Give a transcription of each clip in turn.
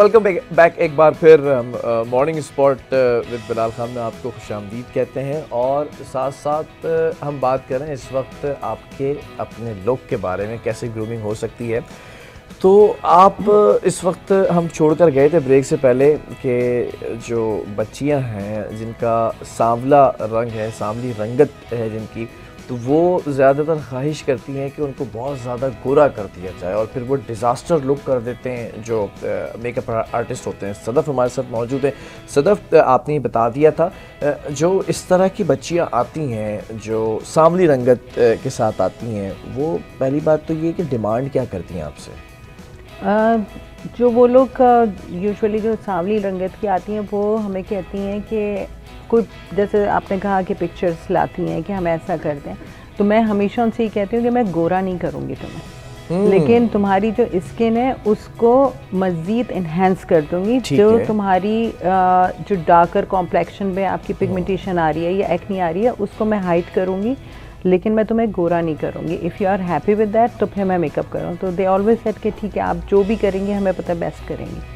Welcome back एक बार फिर morning spot with Bilal Khan में आपको खुशामदीद कहते हैं और साथ साथ हम बात कर रहे हैं इस वक्त आपके अपने लुक के बारे में, कैसे ग्रूमिंग हो सकती है। तो आप इस वक्त हम छोड़कर गए थे ब्रेक से पहले कि जो बच्चियां हैं जिनका सांवला रंग है, सांवली रंगत है जिनकी, तो वो ज़्यादातर ख्वाहिश करती हैं कि उनको बहुत ज़्यादा गोरा कर दिया जाए और फिर वो डिज़ास्टर लुक कर देते हैं जो मेकअप आर्टिस्ट होते हैं। सदफ़ हमारे साथ मौजूद है। सदफ़, आपने बता दिया था जो इस तरह की बच्चियां आती हैं जो सांवली रंगत के साथ आती हैं, वो पहली बात तो ये कि डिमांड क्या करती हैं आपसे? जो वो लोग यूजुअली जो सांवली रंगत की आती हैं वो हमें कहती हैं कि कोई, जैसे आपने कहा कि पिक्चर्स लाती हैं कि हम ऐसा करते हैं, तो मैं हमेशा उनसे ये कहती हूँ कि मैं गोरा नहीं करूँगी तुम्हें, लेकिन तुम्हारी जो स्किन है उसको मज़ीद इन्हेंस कर दूँगी। जो तुम्हारी जो डार्कर कॉम्प्लेक्शन में आपकी पिगमेंटेशन आ रही है या एक्नी आ रही है उसको मैं हाइड करूँगी, लेकिन मैं तुम्हें गोरा नहीं करूँगी। If you are happy with that तो फिर मैं मेकअप करूँ। तो दे ऑलवेज सेड कि ठीक है, आप जो भी करेंगे हमें पता है बेस्ट करेंगे।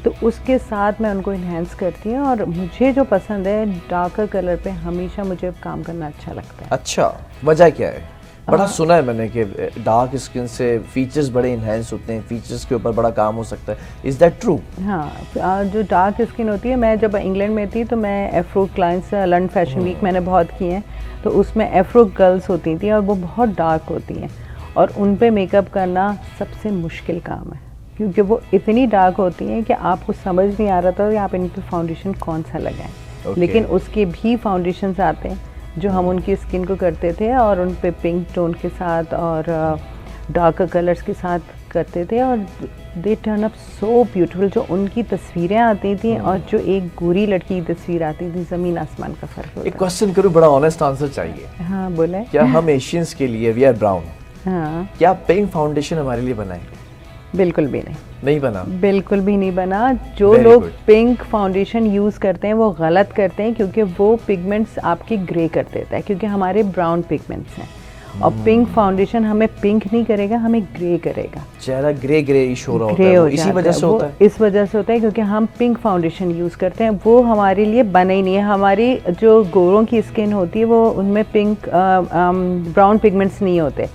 तो उसके साथ मैं उनको इन्हेंस करती हूँ और मुझे जो पसंद है डार्कर कलर पे हमेशा मुझे काम करना अच्छा लगता है। अच्छा, वजह क्या है? बड़ा सुना है मैंने कि डार्क स्किन से फीचर्स बड़े इन्हेंस होते हैं, फीचर्स के ऊपर बड़ा काम हो सकता है। Is that true? हाँ, जो डार्क स्किन होती है, मैं जब इंग्लैंड में थी तो मैं afro clients London fashion week मैंने बहुत किए हैं, तो उसमें एफ्रो गर्ल्स होती थी और वो बहुत डार्क होती हैं और उन पे मेकअप करना सबसे मुश्किल काम है क्योंकि वो इतनी डार्क होती हैं कि आपको समझ नहीं आ रहा था कि आप इन पे फाउंडेशन कौन सा लगाएं। लेकिन उसके भी फाउंडेशंस आते हैं जो हम उनकी स्किन को करते थे और उन पे पिंक टोन के साथ और डार्कर कलर्स के साथ करते थे और they turn up so beautiful. जो उनकी तस्वीरें आती थी और जो एक गोरी लड़की की तस्वीर आती थी, ज़मीन आसमान का फ़र्क होता। एक क्वेश्चन करूँ, बड़ा ऑनेस्ट आंसर चाहिए। हाँ बोले। क्या हम एशियंस के लिए, वी आर ब्राउन, हाँ, क्या पिंक फाउंडेशन हमारे लिए बनाएंगे? बिल्कुल भी नहीं बना, बिल्कुल भी नहीं बना। जो लोग पिंक फाउंडेशन यूज़ करते हैं वो गलत करते हैं क्योंकि वो पिगमेंट्स आपकी ग्रे कर देता है, क्योंकि हमारे ब्राउन पिगमेंट्स हैं और पिंक फाउंडेशन हमें पिंक नहीं करेगा, हमें ग्रे करेगा। चेहरा ग्रे ग्रेइश हो रहा होता है, इसी वजह से होता है। इस वजह से होता है क्योंकि हम पिंक फाउंडेशन यूज़ करते हैं, वो हमारे लिए बना ही नहीं है। हमारी जो गोरों की स्किन होती है वो उनमें पिंक ब्राउन पिगमेंट्स नहीं होते,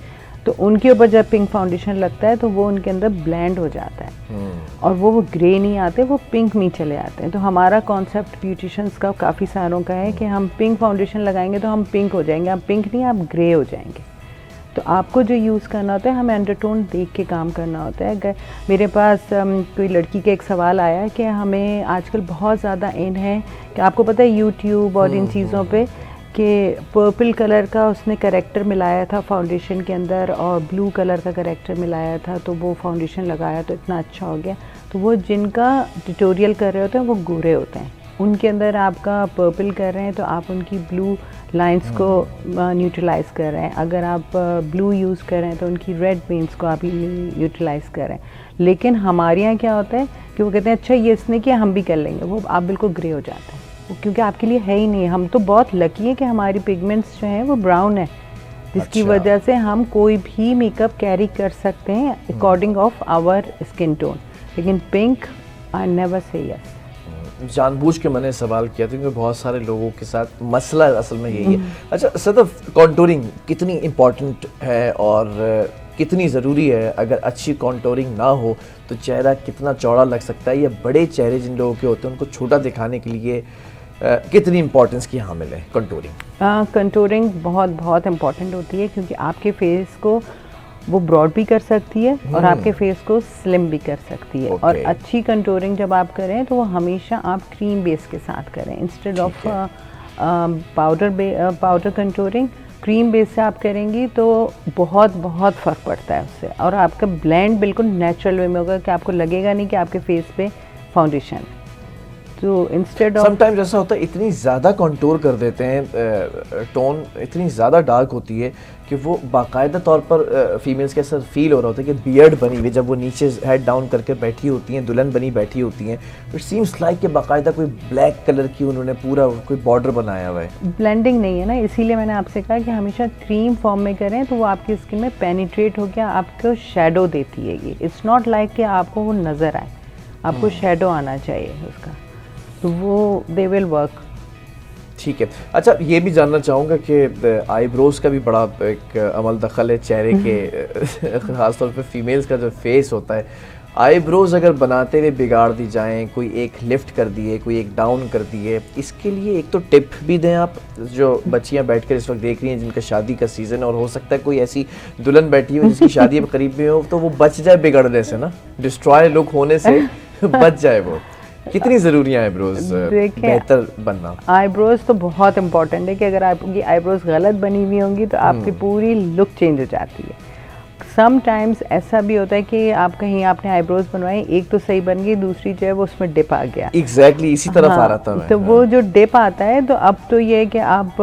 तो उनके ऊपर जब पिंक फाउंडेशन लगता है तो वो उनके अंदर ब्लेंड हो जाता है और वो ग्रे नहीं आते, वो पिंक में चले आते हैं। तो हमारा कॉन्सेप्ट ब्यूटिशियंस का काफ़ी सारों का है कि हम पिंक फाउंडेशन लगाएंगे तो हम पिंक हो जाएंगे। आप पिंक नहीं, आप ग्रे हो जाएंगे। तो आपको जो यूज़ करना होता है, हमें अंडरटोन देख के काम करना होता है। अगर मेरे पास कोई लड़की का एक सवाल आया कि हमें आजकल बहुत ज़्यादा इन है कि आपको पता है यूट्यूब और इन चीज़ों पे कि पर्पल कलर का उसने करेक्टर मिलाया था फाउंडेशन के अंदर और ब्लू कलर का करेक्टर मिलाया था, तो वो फाउंडेशन लगाया तो इतना अच्छा हो गया। तो वो जिनका ट्यूटोरियल कर रहे होते हैं वो गोरे होते हैं, उनके अंदर आपका पर्पल कर रहे हैं तो आप उनकी ब्लू लाइंस को न्यूट्रलाइज़ कर रहे हैं। अगर आप ब्लू यूज़ कर रहे हैं तो उनकी रेड वेन्स को आप यूटिलाइज़ कर रहे हैं। लेकिन हमारे यहाँ क्या होता है कि वो कहते हैं अच्छा ये इसने किया हम भी कर लेंगे, वो आप बिल्कुल ग्रे हो जाते हैं क्योंकि आपके लिए है ही नहीं। हम तो बहुत लकी है कि हमारी पिगमेंट्स जो हैं वो ब्राउन है, जिसकी वजह से हम कोई भी मेकअप कैरी कर सकते हैं according of our skin tone. लेकिन pink I never say yes. जानबूझ के मैंने सवाल किया था क्योंकि बहुत सारे लोगों के साथ मसला असल में यही है। अच्छा सदफ, कॉन्टूरिंग कितनी इम्पोर्टेंट है और कितनी ज़रूरी है? अगर अच्छी कॉन्टूरिंग ना हो तो चेहरा कितना चौड़ा लग सकता है, या बड़े चेहरे जिन लोगों के होते हैं उनको छोटा दिखाने के लिए कितनी इम्पोर्टेंस की हामिल है कंटूरिंग? कंटूरिंग बहुत बहुत इम्पॉर्टेंट होती है क्योंकि आपके फेस को वो ब्रॉड भी कर सकती है और आपके फेस को स्लिम भी कर सकती है। और अच्छी कंटूरिंग जब आप करें तो वो हमेशा आप क्रीम बेस के साथ करें instead of powder contouring. Cream base से आप करेंगी तो बहुत बहुत फ़र्क पड़ता है उससे, और आपका ब्लेंड बिल्कुल नेचुरल वे में होगा कि आपको लगेगा नहीं कि आपके फेस पे फाउंडेशन। तो इंस्टेड ऑफ समटाइम्स ऐसा होता है इतनी ज़्यादा कंटूर कर देते हैं, टोन इतनी ज़्यादा डार्क होती है कि वो बाकायदा तौर पर फीमेल्स के ऐसा फील हो रहा होता है कि बियर्ड बनी हुई, जब वो नीचे हेड डाउन करके बैठी होती हैं, दुल्हन बनी बैठी होती हैं, इट सीम्स लाइक कि बाकायदा कोई ब्लैक कलर की उन्होंने पूरा कोई बॉर्डर बनाया हुआ है। ब्लेंडिंग नहीं है ना, इसीलिए मैंने आपसे कहा कि हमेशा क्रीम फॉर्म में करें तो वो आपकी स्किन में पेनिट्रेट होकर आपको शेडो देती है। ये इट्स नॉट लाइक कि आपको वो नज़र आए, आपको शेडो आना चाहिए उसका, तो वो दे विल वर्क। ठीक है। अच्छा, ये भी जानना चाहूँगा कि आईब्रोज का भी बड़ा एक अमल दखल है चेहरे के ख़ासतौर पे फीमेल्स का जो फेस होता है, आईब्रोज अगर बनाते हुए बिगाड़ दी जाएं, कोई एक लिफ्ट कर दिए, कोई एक डाउन कर दिए, इसके लिए एक तो टिप भी दें आप, जो बच्चियां बैठकर इस वक्त देख रही हैं जिनका शादी का सीज़न है, और हो सकता है कोई ऐसी दुल्हन बैठी हो जिसकी शादी करीब में हो, तो वो बच जाए बिगड़ने से ना, डिस्ट्रॉय लुक होने से बच जाए वो। कितनी ज़रूरी है आईब्रोज बेहतर बनना? आईब्रोज तो बहुत इंपॉर्टेंट है कि अगर आपकी आईब्रोज गलत बनी हुई होंगी तो आपकी पूरी लुक चेंज हो जाती है। समटाइम्स ऐसा भी होता है कि आप कहीं आपने आईब्रोज बनवाई, एक तो सही बन गई, दूसरी जो है वो उसमें डिप आ गया। एग्जैक्टली इसी तरफ आ रहा था मैं। तो वो जो डिप आता है, तो अब तो ये है कि आप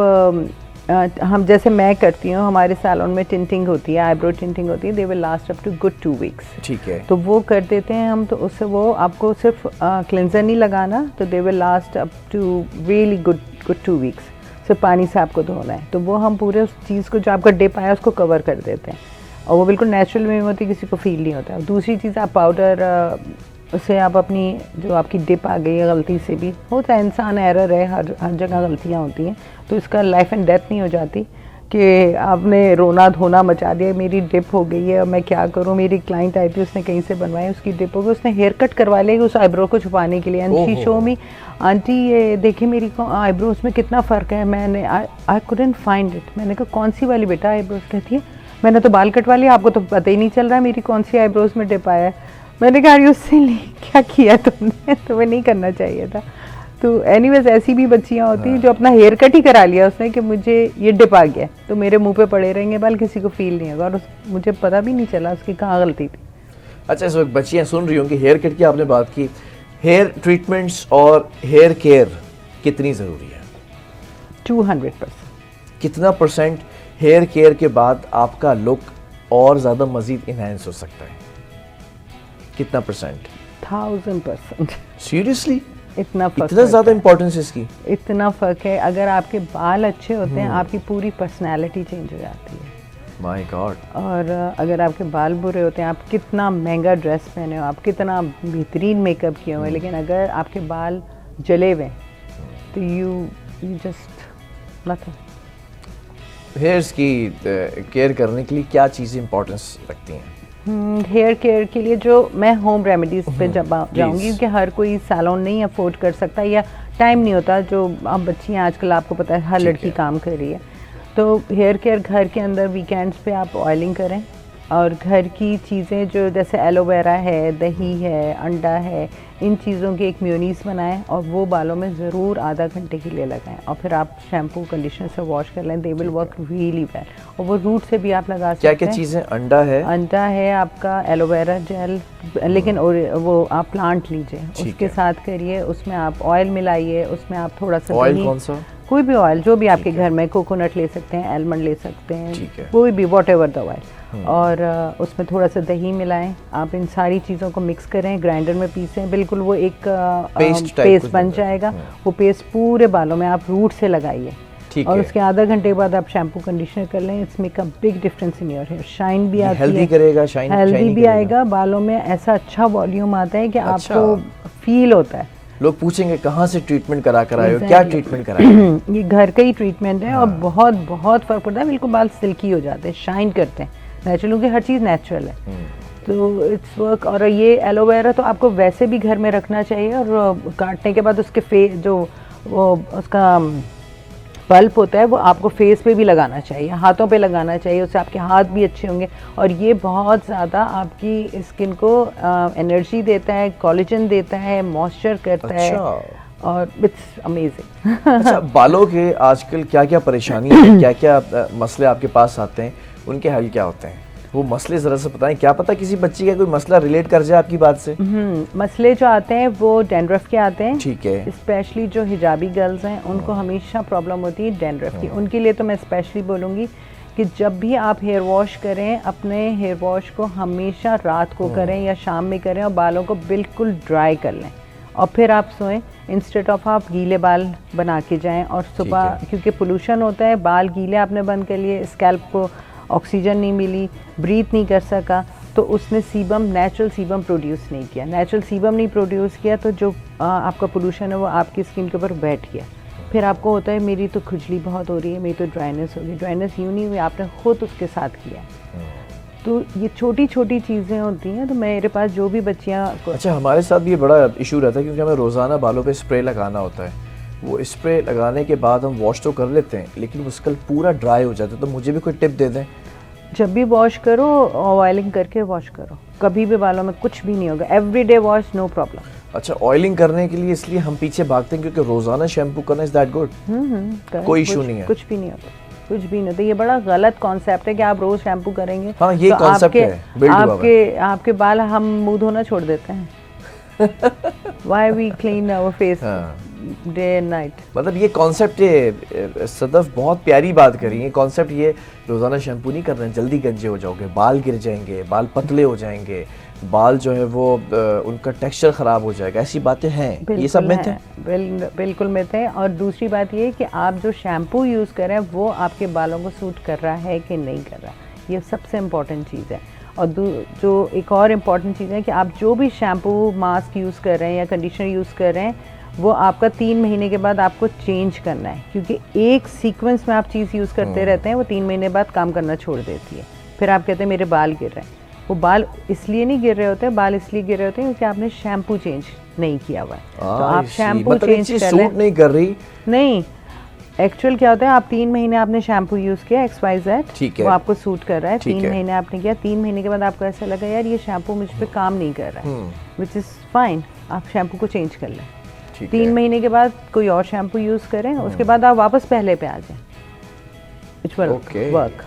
हम जैसे मैं करती हूँ, हमारे सैलून में टिंटिंग होती है, आईब्रो टिंटिंग होती है, they will last up to good 2 weeks. ठीक है। तो वो कर देते हैं हम, तो उससे वो आपको सिर्फ क्लेंजर नहीं लगाना, तो they will last up to really good 2 weeks. सिर्फ पानी से आपको धोना है, तो वो हम पूरे उस चीज़ को जो आपका डिप आया उसको कवर कर देते हैं, और वो बिल्कुल नेचुरल में होती है, किसी को फील नहीं होता। दूसरी चीज़, आप पाउडर उससे आप अपनी जो आपकी डिप आ गई है गलती से भी होता है, इंसान एरर है, हर जगह गलतियाँ होती हैं, तो इसका लाइफ एंड डेथ नहीं हो जाती कि आपने रोना धोना मचा दिया, मेरी डिप हो गई है, मैं क्या करूँ। मेरी क्लाइंट आई थी, उसने कहीं से बनवाई, उसकी डिप हो गई, उसने हेयर कट करवा लिया उस आईब्रो को छुपाने के लिए। And she show me, aunty ये देखिए मेरी आईब्रोज में कितना फ़र्क है। मैंने आई कुडंट फाइंड इट। मैंने कहा कौन सी वाली बेटा आईब्रोज? कहती है मैंने तो बाल कटवा लिया, आपको तो पता ही नहीं चल रहा है मेरी कौन सी आईब्रोज में डिप आया है। मैंने कहा अरे उससे नहीं, क्या किया तुमने, तुम्हें नहीं करना चाहिए था। तो एनीवेज ऐसी भी बच्चियां होती हैं जो अपना हेयर कट ही करा लिया उसने कि मुझे ये डिप आ गया, तो मेरे मुंह पे पड़े रहेंगे बाल, किसी को फील नहीं होगा, और मुझे पता भी नहीं चला उसकी कहाँ गलती थी। अच्छा, इस वक्त बच्चियां सुन रही होंगी, हेयर कट की आपने बात की, हेयर ट्रीटमेंट्स और हेयर केयर कितनी ज़रूरी है? 200%। कितना % हेयर केयर के बाद आपका लुक और ज़्यादा मज़ीद इन्हेंस हो सकता है? कितना %? 1000%। सीरियसली? इतना फ़र्क, इतना ज़्यादा इंपॉर्टेंस इसकी? इतना फ़र्क है। अगर आपके बाल अच्छे होते हैं, आपकी पूरी पर्सनैलिटी चेंज हो जाती है। My God. और अगर आपके बाल बुरे होते हैं, आप कितना महंगा ड्रेस पहने हो, आप कितना बेहतरीन मेकअप किए हुए, लेकिन अगर आपके बाल जले हुए तो यू जस्ट नथिंग। हेयर्स की केयर करने के लिए क्या चीज़ें इंपॉर्टेंस रखती हैं? हेयर केयर के लिए जो मैं होम रेमेडीज़ पे जब जाऊँगी, क्योंकि हर कोई सैलून नहीं अफोर्ड कर सकता या टाइम नहीं होता। जो अब बच्चियाँ आजकल आपको पता है हर लड़की काम कर रही है, तो हेयर केयर घर के अंदर वीकेंड्स पे आप ऑयलिंग करें, और घर की चीज़ें जो जैसे एलोवेरा है, दही है, अंडा है, इन चीज़ों की एक म्योनीस बनाएं और वो बालों में ज़रूर आधा घंटे के लिए लगाएं, और फिर आप शैम्पू कंडीशनर से वॉश कर लें। They will work really well. और वो रूट से भी आप लगा सकते हैं। क्या क्या चीज़ें? अंडा है, अंडा है आपका, एलोवेरा जेल, लेकिन वो आप प्लांट लीजिए, उसके साथ करिए, उसमें आप ऑयल मिलाइए, उसमें आप थोड़ा सा ऑयल कौन सा? कोई भी ऑयल जो भी आपके घर में, कोकोनट ले सकते हैं, आलमंड ले सकते हैं, कोई भी, वॉट एवर द ऑयल, और उसमें थोड़ा सा दही मिलाएं। आप इन सारी चीज़ों को मिक्स करें, ग्राइंडर में पीसें, बिल्कुल वो एक पेस्ट बन जाएगा। वो पेस्ट पूरे बालों में आप रूट से लगाइए, और उसके आधा घंटे के बाद आप शैम्पू कंडीशनर कर लें। It's make a big difference in your hair. Shine भी आती है, हेल्दी करेगा, हेल्दी भी आएगा, बालों में ऐसा अच्छा वॉल्यूम आता है कि आपको फील होता है। लोग पूछेंगे कहाँ से ट्रीटमेंट करा कर आए हो, क्या ट्रीटमेंट कराए हो? ये घर का ही ट्रीटमेंट है, और बहुत बहुत फ़र्क पड़ता है। बिल्कुल बाल सिल्की हो जाते हैं, शाइन करते हैं, नेचुरल, क्योंकि हर चीज़ नेचुरल है, तो इट्स वर्क। और ये एलोवेरा तो आपको वैसे भी घर में रखना चाहिए, और काटने के बाद उसके जो वो उसका पल्प होता है वो आपको फेस पे भी लगाना चाहिए, हाथों पे लगाना चाहिए, उससे आपके हाथ भी अच्छे होंगे। और ये बहुत ज़्यादा आपकी स्किन को एनर्जी देता है, कोलेजन देता है, मॉइस्चर करता है, और इट्स अमेजिंग। अच्छा, बालों के आजकल क्या क्या परेशानी है, क्या क्या मसले आपके पास आते हैं, उनके हल क्या होते हैं? वो मसले ज़रा से बताएं। क्या पता किसी बच्ची का कोई मसला रिलेट कर जाए आपकी बात से। मसले जो आते हैं वो डैंड्रफ के आते हैं। ठीक है। स्पेशली जो हिजाबी गर्ल्स हैं उनको हमेशा प्रॉब्लम होती है डैंड्रफ की। उनके लिए तो मैं स्पेशली बोलूँगी कि जब भी आप हेयर वॉश करें, अपने हेयर वॉश को हमेशा रात को करें या शाम में करें, और बालों को बिल्कुल ड्राई कर लें, और फिर आप सोएं। इंस्टेड ऑफ आप गीले बाल बना के जाएं, और सुबह क्योंकि पोल्यूशन होता है, बाल गीले आपने बंद कर लिए, स्कैल्प को ऑक्सीजन नहीं मिली, ब्रीथ नहीं कर सका, तो उसने सीबम, नेचुरल सीबम प्रोड्यूस नहीं किया। नेचुरल सीबम नहीं प्रोड्यूस किया तो जो आपका पोल्यूशन है वो आपकी स्किन के ऊपर बैठ गया। फिर आपको होता है मेरी तो खुजली बहुत हो रही है, मेरी तो ड्राइनेस हो रही है। ड्राइनेस यूँ नहीं हुई, आपने खुद उसके साथ किया। तो ये छोटी छोटी चीज़ें होती हैं। तो मेरे पास जो भी बच्चियाँ, अच्छा हमारे साथ भी ये बड़ा इशू रहता है क्योंकि हमें रोज़ाना बालों पे स्प्रे लगाना होता है। वो स्प्रे लगाने के बाद हम वॉश तो कर लेते हैं लेकिन उसका पूरा ड्राई हो जाता है। तो मुझे भी कोई टिप दे दें। जब भी वॉश करो ऑयलिंग करके वॉश करो, कभी भी बालों में कुछ भी नहीं होगा। Everyday wash, no problem. अच्छा ऑयलिंग करने के लिए इसलिए हम पीछे भागते हैं क्योंकि रोज़ाना शैम्पू करना इज दैट गुड? कोई इशू नहीं है? कुछ भी नहीं होता, कुछ भी नहीं होता। ये बड़ा गलत कॉन्सेप्ट है कि आप रोज शैम्पू करेंगे। हाँ ये तो कॉन्सेप्ट है, बिल्ड हुआ है। आपके बाल हम मुंह धोना छोड़ देते हैं। Why we clean our face day and night? मतलब ये कॉन्सेप्ट है सदफ, बहुत प्यारी बात करी है। कॉन्सेप्ट ये रोज़ाना शैम्पू नहीं करना है, जल्दी गंजे हो जाओगे, बाल गिर जाएंगे, बाल पतले हो जाएंगे, बाल जो है वो उनका टेक्सचर ख़राब हो जाएगा, ऐसी बातें हैं। ये सब मिथ है? बिल्कुल मिथ है। और दूसरी बात ये है कि आप जो शैम्पू यूज़ कर रहे हैं वो आपके बालों को सूट कर रहा है कि नहीं कर रहा, ये सबसे इम्पॉर्टेंट चीज़ है। और जो एक और इम्पॉर्टेंट चीज़ है कि आप जो भी शैम्पू, मास्क यूज़ कर रहे हैं या कंडीशनर यूज़ कर रहे हैं वो आपका 3 महीने के बाद आपको चेंज करना है। क्योंकि एक सीक्वेंस में आप चीज़ यूज़ करते रहते हैं, वो 3 महीने बाद काम करना छोड़ देती है। फिर आप कहते हैं मेरे बाल गिर रहे हैं। वो बाल इसलिए नहीं गिर रहे होते, बाल इसलिए गिर रहे होते हैं क्योंकि आपने शैम्पू चेंज नहीं किया हुआ है। तो आप शैम्पू चेंज कर लें, नहीं कर रही नहीं। एक्चुअल क्या होता है, आप 3 महीने आपने शैम्पू यूज़ किया XYZ, ठीक है, वो आपको सूट कर रहा है। 3 है। महीने आपने किया, 3 महीने के बाद आपको ऐसा लगा यार ये शैम्पू मुझ पे काम नहीं कर रहा है, विच इज़ फाइन, आप शैम्पू को चेंज कर लें। 3 महीने के बाद कोई और शैम्पू यूज़ करें, उसके बाद आप वापस पहले पे आ जाएं, इट विल वर्क।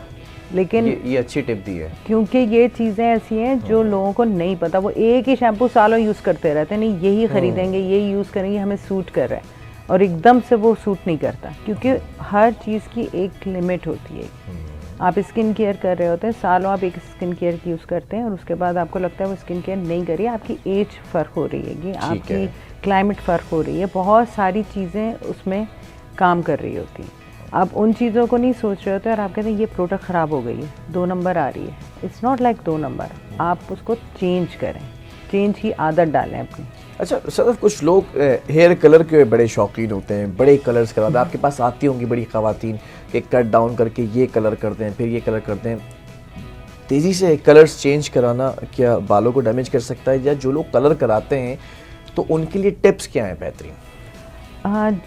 लेकिन ये अच्छी टिप दी है क्योंकि ये चीज़ें ऐसी हैं जो लोगों को नहीं पता। वो एक ही शैम्पू सालों यूज़ करते रहते हैं, नहीं यही ख़रीदेंगे, यही यूज़ करेंगे, हमें सूट कर रहा है, और एकदम से वो सूट नहीं करता। क्योंकि हर चीज़ की एक लिमिट होती है। आप स्किन केयर कर रहे होते हैं, सालों आप एक स्किन केयर यूज़ करते हैं और उसके बाद आपको लगता है वो स्किन केयर नहीं करी, आपकी एज फ़र्क हो रही है, आपकी क्लाइमेट फ़र्क हो रही है, बहुत सारी चीज़ें उसमें काम कर रही होती हैं। आप उन चीज़ों को नहीं सोच रहे होते और आप कहते हैं ये प्रोडक्ट ख़राब हो गई है, 2 नंबर आ रही है। इट्स नॉट लाइक 2 नंबर, आप उसको चेंज करें, चेंज की आदत डालें अपनी। अच्छा सदफ, कुछ लोग हेयर कलर के बड़े शौकीन होते हैं, बड़े कलर्स कराते हैं। आपके पास आती होंगी बड़ी ख़वातीन कि कट डाउन करके ये कलर करते हैं, फिर ये कलर करते हैं। तेज़ी से कलर्स चेंज कराना क्या बालों को डैमेज कर सकता है? या जो लोग कलर कराते हैं तो उनके लिए टिप्स क्या हैं बेहतरीन?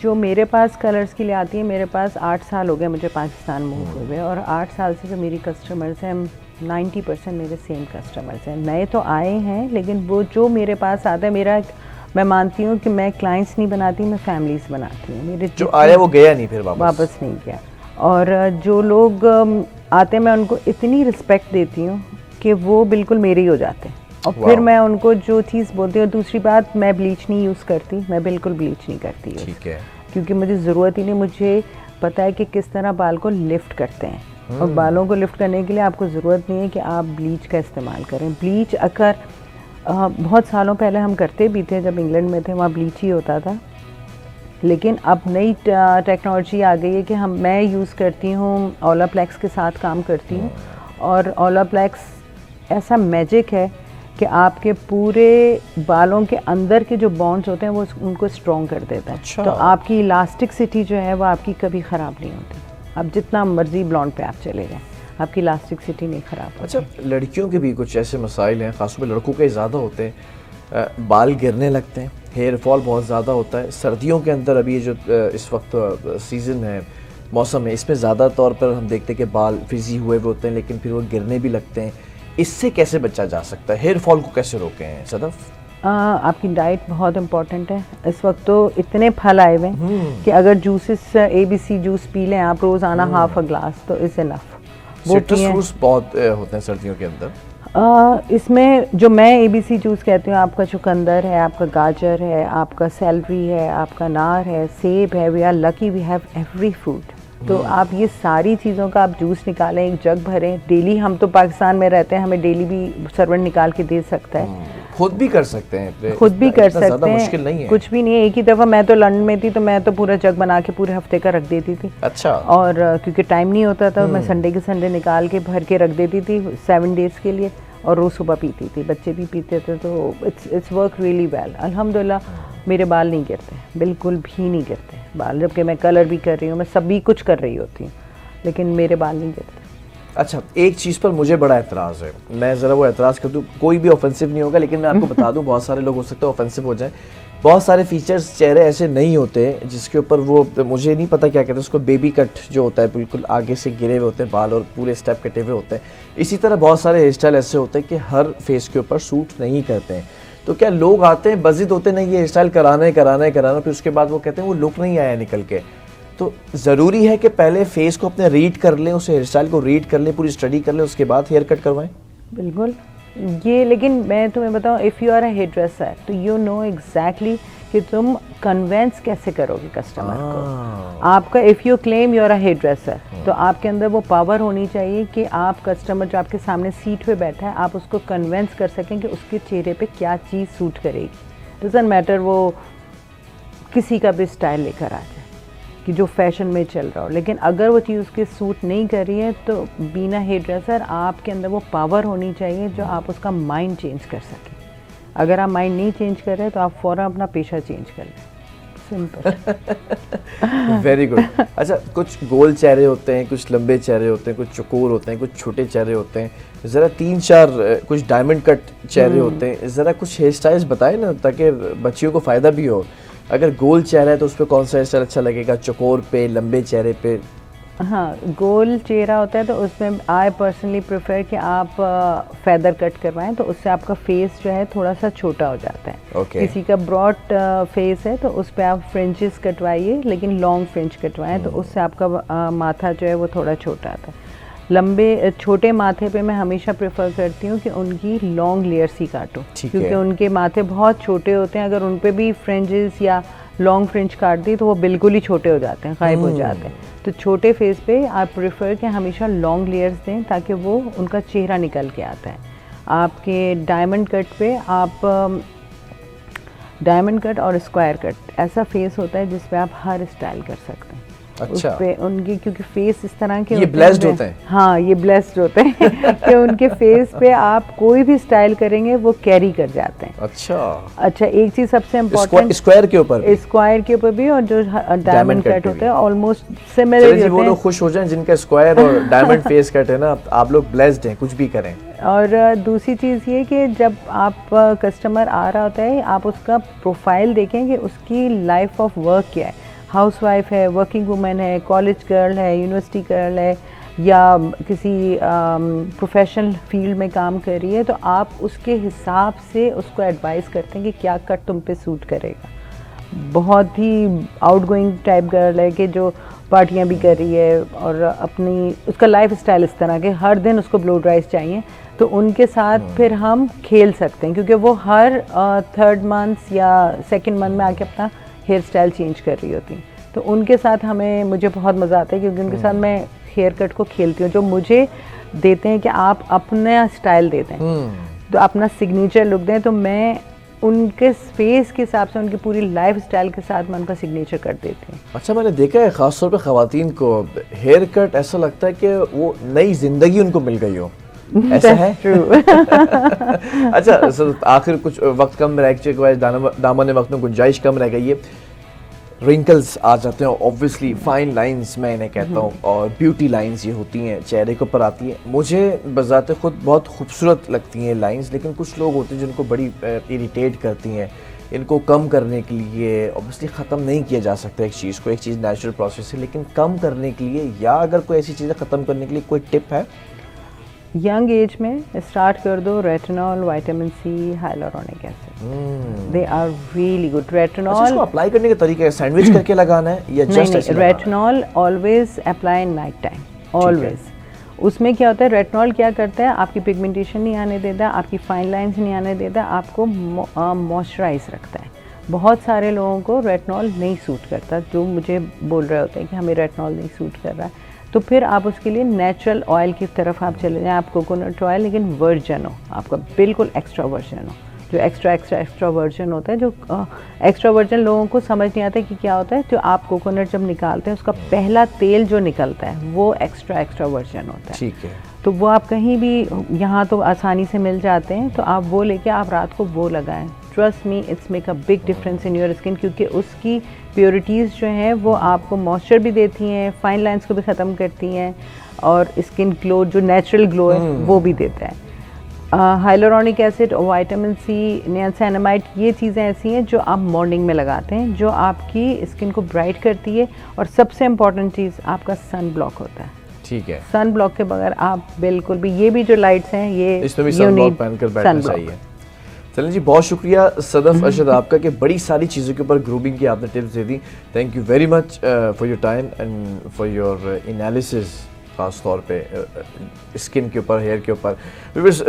जो मेरे पास कलर्स के लिए आती है, मेरे पास 8 साल हो गए मुझे पाकिस्तान मूव हुए, और 8 साल से जो मेरी कस्टमर्स हैं 90% मेरे सेम कस्टमर्स हैं। नए तो आए हैं लेकिन वो जो मेरे पास आता है, मैं मानती हूँ कि मैं क्लाइंट्स नहीं बनाती, मैं फैमिलीज़ बनाती हूँ। मेरे जो आया वो गया नहीं, फिर वापस नहीं गया। और जो लोग आते हैं मैं उनको इतनी रिस्पेक्ट देती हूँ कि वो बिल्कुल मेरे ही हो जाते हैं। और फिर मैं उनको जो चीज़ बोलती हूँ, दूसरी बात, मैं ब्लीच नहीं यूज़ करती, मैं बिल्कुल ब्लीच नहीं करती, ठीक है, क्योंकि मुझे ज़रूरत ही नहीं। मुझे पता है कि किस तरह बाल को लिफ्ट करते हैं, और बालों को लिफ्ट करने के लिए आपको ज़रूरत नहीं है कि आप ब्लीच का इस्तेमाल करें। ब्लीच अगर बहुत सालों पहले हम करते भी थे, जब इंग्लैंड में थे वहाँ ब्लीच ही होता था, लेकिन अब नई टेक्नोलॉजी आ गई है कि मैं यूज़ करती हूँ ओलाप्लेक्स के साथ काम करती हूँ। और ओलाप्लेक्स ऐसा मैजिक है कि आपके पूरे बालों के अंदर के जो बॉन्ड्स होते हैं वो उनको स्ट्रॉन्ग कर देता है। अच्छा। तो आपकी इलास्टिसिटी जो है वो आपकी कभी ख़राब नहीं होती। आप जितना मर्जी ब्लॉन्ड पे आप चले जाएं, आपकी इलास्टिसिटी नहीं ख़राब होती। अच्छा, लड़कियों के भी कुछ ऐसे मसाइल हैं, ख़ासतौर पर लड़कों के ज़्यादा होते हैं, बाल गिरने लगते हैं, हेयर फॉल बहुत ज़्यादा होता है। सर्दियों के अंदर अभी जो इस वक्त सीज़न है, मौसम है, इसमें ज़्यादा तौर पर हम देखते हैं कि बाल फ्रिजी हुए होते हैं लेकिन फिर वो गिरने भी लगते हैं। इससे कैसे बचा जा सकता है? हेयर फॉल को कैसे रोकें हैं सदफ? आपकी डाइट बहुत इम्पॉर्टेंट है। इस वक्त तो इतने फल आए हुए हैं कि अगर जूसेस ABC जूस पी लें आप रोज़ाना हाफ अ ग्लास, तो इज़ इनफ। सिट्रस फ्रूट्स बहुत होते हैं सर्दियों के अंदर। इसमें जो मैं ABC जूस कहती हूँ, आपका चुकंदर है, आपका गाजर है, आपका सेलरी है, आपका अनार है, सेब है। We are lucky we have every fruit. तो आप ये सारी चीज़ों का आप जूस निकालें, एक जग भरें डेली। हम तो पाकिस्तान में रहते हैं, हमें डेली भी सर्वेंट निकाल के दे सकता है। खुद भी कर सकते हैं, खुद भी कर सकते हैं, मुश्किल नहीं है, कुछ भी नहीं है। एक ही दफ़ा मैं तो लंदन में थी तो मैं तो पूरा जग बना के पूरे हफ्ते का रख देती थी। अच्छा। और क्योंकि टाइम नहीं होता था, मैं संडे के संडे निकाल के भर के रख देती थी 7 डेज़ के लिए, और रोज़ सुबह पीती थी, बच्चे भी पीते थे, तो इट्स वर्क रियली वेल। अल्हम्दुलिल्लाह मेरे बाल नहीं गिरते, बिल्कुल भी नहीं गिरते बाल, जबकि मैं कलर भी कर रही हूँ, मैं सभी कुछ कर रही होती हूँ, लेकिन मेरे बाल नहीं गिरते। अच्छा, एक चीज़ पर मुझे बड़ा एतराज़ है, मैं ज़रा वो एतराज़ कर दूँ, कोई भी ऑफेंसिव नहीं होगा, लेकिन मैं आपको बता दूँ बहुत सारे लोग हो सकते हैं ऑफेंसिव हो जाए। बहुत सारे फीचर्स चेहरे ऐसे नहीं होते जिसके ऊपर वो, मुझे नहीं पता क्या कहते हैं उसको, बेबी कट जो होता है, बिल्कुल आगे से गिरे हुए होते हैं बाल और पूरे स्टेप कटे हुए होते हैं। इसी तरह बहुत सारे हेयर स्टाइल ऐसे होते हैं कि हर फेस के ऊपर सूट नहीं करते हैं। तो क्या लोग आते हैं बजिद होते नहीं, ये हेयर स्टाइल कराना है कराना है कराना, फिर उसके बाद वो कहते हैं वो लुक नहीं आया निकल के। तो ज़रूरी है कि पहले फेस को अपने रीड कर लें, उस हेयर स्टाइल को रीड कर लें, पूरी स्टडी कर लें, उसके बाद हेयर कट करवाएं? बिल्कुल ये, लेकिन मैं तुम्हें बताऊं, if you are a hairdresser तो यू नो एग्जैक्टली कि तुम कन्वेंस कैसे करोगे कस्टमर को। आपका if you claim you are a hairdresser तो आपके अंदर वो पावर होनी चाहिए कि आप कस्टमर जो आपके सामने सीट पे बैठा है, आप उसको कन्वेंस कर सकें कि उसके चेहरे पे क्या चीज़ सूट करेगी। डजंट मैटर वो किसी का भी स्टाइल लेकर आ जाए कि जो फैशन में चल रहा हो, लेकिन अगर वो चीज़ उसके सूट नहीं कर रही है तो बीना हेयर ड्रेसर आपके अंदर वो पावर होनी चाहिए जो आप उसका माइंड चेंज कर सकें। अगर आप माइंड नहीं चेंज कर रहे तो आप फ़ौरन अपना पेशा चेंज कर लें, सिंपल। Very good. अच्छा, कुछ गोल चेहरे होते हैं, कुछ लंबे चेहरे होते हैं, कुछ चौकोर होते हैं, कुछ छोटे चेहरे होते हैं, ज़रा 3-4 कुछ डायमंड कट चेहरे होते हैं, ज़रा कुछ हेयर स्टाइल्स बताएं ना ताकि बच्चियों को फ़ायदा भी हो। अगर गोल चेहरा है तो उस पर कौन सा हेयर स्टाइल अच्छा लगेगा, चौकोर पे, लंबे चेहरे पे? हाँ, गोल चेहरा होता है तो उसमें आई पर्सनली प्रेफर कि आप फेदर कट करवाएं, तो उससे आपका फेस जो है थोड़ा सा छोटा हो जाता है। किसी का ब्रॉड फेस है तो उस पर आप फ्रिंचेस कटवाइए, लेकिन लॉन्ग फ्रिंच कटवाएं तो उससे आपका माथा जो है वो थोड़ा छोटा आता है। लंबे छोटे माथे पे मैं हमेशा प्रेफर करती हूँ कि उनकी लॉन्ग लेयर्स ही काटो, क्योंकि उनके माथे बहुत छोटे होते हैं। अगर उन पे भी फ्रिंजेस या लॉन्ग फ्रिंज काट दी तो वो बिल्कुल ही छोटे हो जाते हैं, गायब हो जाते हैं। तो छोटे फेस पे आप प्रेफर कि हमेशा लॉन्ग लेयर्स दें ताकि वो उनका चेहरा निकल के आता है। आपके डायमंड कट पे आप डायमंड कट और स्क्वायर कट ऐसा फेस होता है जिस पे आप हर स्टाइल कर सकते हैं। अच्छा, उस पे उनकी क्योंकि फेस इस तरह के ये ब्लेस्ड होते हैं। हाँ, ये ब्लेस्ड होते हैं कि उनके फेस पे आप कोई भी स्टाइल करेंगे वो कैरी कर जाते हैं। अच्छा, एक चीज सबसे इम्पोर्टेंट, स्क्वायर के ऊपर, स्क्वायर के ऊपर भी, और जो डायमंड कट होते हैं ऑलमोस्ट सिमिलर होते हैं। वो लोग खुश हो जाएं जिनका स्क्वायर और डायमंड फेस कट है ना, आप लोग ब्लेस्ड हैं, कुछ भी करें। और दूसरी चीज़ ये कि जब आप कस्टमर आ रहा होता है, आप उसका प्रोफाइल देखें कि उसकी लाइफ ऑफ वर्क क्या है। हाउसवाइफ है, वर्किंग वुमेन है, कॉलेज गर्ल है, यूनिवर्सिटी गर्ल है, या किसी प्रोफेशनल फील्ड में काम कर रही है, तो आप उसके हिसाब से उसको एडवाइस करते हैं कि क्या कट तुम पे सूट करेगा। बहुत ही आउटगोइंग टाइप गर्ल है कि जो पार्टियां भी कर रही है और अपनी उसका लाइफ स्टाइल इस तरह के, हर दिन उसको ब्लो ड्राइज चाहिए, तो उनके साथ फिर हम खेल सकते हैं, क्योंकि वो हर 3rd मंथ या 2nd मंथ में आके अपना हेयर स्टाइल चेंज कर रही होती हैं। तो उनके साथ मुझे बहुत मज़ा आता है, क्योंकि उनके साथ मैं हेयर कट को खेलती हूँ, जो मुझे देते हैं कि आप अपना स्टाइल देते हैं, तो अपना सिग्नेचर लुक दें, तो मैं उनके फेस के हिसाब से, उनकी पूरी लाइफ स्टाइल के साथ मैं उनका सिग्नेचर कर देती हूँ। अच्छा, मैंने देखा है ख़ासतौर पे ख़वातीन को हेयर कट ऐसा लगता है कि वो नई ज़िंदगी उनको मिल गई हो, ऐसा है? अच्छा सर, आखिर कुछ वक्त कम रह चुका है, दामन वक्त में गुंजाइश कम रह गई है, रिंकल्स आ जाते हैं ऑब्वियसली, फाइन लाइंस मैं इन्हें कहता हूँ, और ब्यूटी लाइंस ये होती हैं, चेहरे के ऊपर आती हैं। मुझे बज़ाते खुद बहुत खूबसूरत लगती हैं लाइंस, लेकिन कुछ लोग होते हैं जिनको बड़ी इरिटेट करती हैं। इनको कम करने के लिए ऑब्वियसली ख़त्म नहीं किया जा सकता एक चीज़ को, एक चीज़ नेचुरल प्रोसेस है, लेकिन कम करने के लिए या अगर कोई ऐसी चीज़ें ख़त्म करने के लिए कोई टिप है? यंग एज में स्टार्ट कर दो retinol, vitamin C, hyaluronic acid, they are really good. Retinol इसको अप्लाई करने के तरीके, सैंडविच करके लगाना है या जस्ट ऐसे? Retinol always apply in night time, always. उसमें क्या होता है, रेटिनॉल क्या करता है, आपकी पिगमेंटेशन नहीं आने देता, आपकी फाइन लाइंस नहीं आने देता, आपको मॉइस्चराइज रखता है। बहुत सारे लोगों को रेटिनॉल नहीं सूट करता, जो मुझे बोल रहे होते हैं कि हमें रेटिनॉल नहीं सूट कर रहा है, तो फिर आप उसके लिए नेचुरल ऑयल की तरफ आप चले जाएं। आप कोकोनट ऑयल, लेकिन वर्जन हो, आपका बिल्कुल एक्स्ट्रा वर्जन हो, जो एक्स्ट्रा वर्जन होता है, जो एक्स्ट्रा वर्जन लोगों को समझ नहीं आता कि क्या होता है। जो आप कोकोनट जब निकालते हैं उसका पहला तेल जो निकलता है वो एक्स्ट्रा वर्जन होता है। ठीक है। तो वो आप कहीं भी, यहाँ तो आसानी से मिल जाते हैं, तो आप वो लेके आप रात को वो लगाएं। Trust me, it's make a big difference in your skin, क्योंकि उसकी प्योरिटीज़ जो हैं वो आपको मॉइस्चर भी देती हैं, फाइन लाइंस को भी ख़त्म करती हैं, और स्किन ग्लो जो नेचुरल ग्लो है वो भी देता है। हाइलोरॉनिक एसिड और विटामिन सी, नियासिनामाइड, ये चीज़ें ऐसी हैं जो आप मॉर्निंग में लगाते हैं, जो आपकी स्किन को ब्राइट करती है। और सबसे इम्पॉर्टेंट चीज़, आपका सन ब्लॉक होता है। ठीक है। सन ब्लॉक के बगैर आप बिल्कुल भी, ये भी जो लाइट्स हैं ये इसमें भी सन ब्लॉक पहनकर बैठना चाहिए। चलें जी, बहुत शुक्रिया सदफ अशद आपका कि बड़ी सारी चीज़ों के ऊपर ग्रूमिंग की आपने tips they the. Thank you very much for your time and for your analysis, ख़ास तौर पे स्किन के ऊपर, हेयर के ऊपर।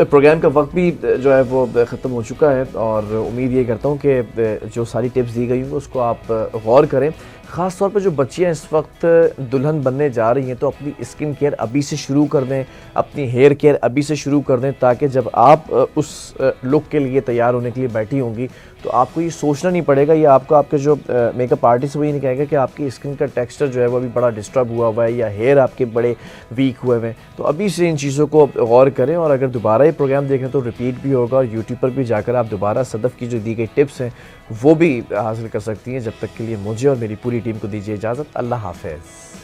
प्रोग्राम का वक्त भी जो है वो ख़त्म हो चुका है, और उम्मीद ये करता हूँ कि जो सारी टिप्स दी गई होंगी उसको आप गौर करें। ख़ास तौर पे जो बच्चियाँ इस वक्त दुल्हन बनने जा रही हैं, तो अपनी स्किन केयर अभी से शुरू कर दें, अपनी हेयर केयर अभी से शुरू कर दें, ताकि जब आप उस लुक के लिए तैयार होने के लिए बैठी होंगी तो आपको ये सोचना नहीं पड़ेगा, या आपको आपके जो मेकअप आर्टिस्ट वो ये नहीं कहेगा कि आपकी स्किन का टेक्सचर जो है वो अभी बड़ा डिस्टर्ब हुआ है, या हेयर आपके बड़े वीक हुए हैं। तो अभी से इन चीज़ों को गौर करें, और अगर दोबारा ये प्रोग्राम देखें तो रिपीट भी होगा, और यूट्यूब पर भी जाकर आप दोबारा सदफ की जो दी गई टिप्स हैं वो भी हासिल कर सकती हैं। जब तक के लिए मुझे और मेरी पूरी टीम को दीजिए इजाज़त। अल्लाह हाफ़िज़।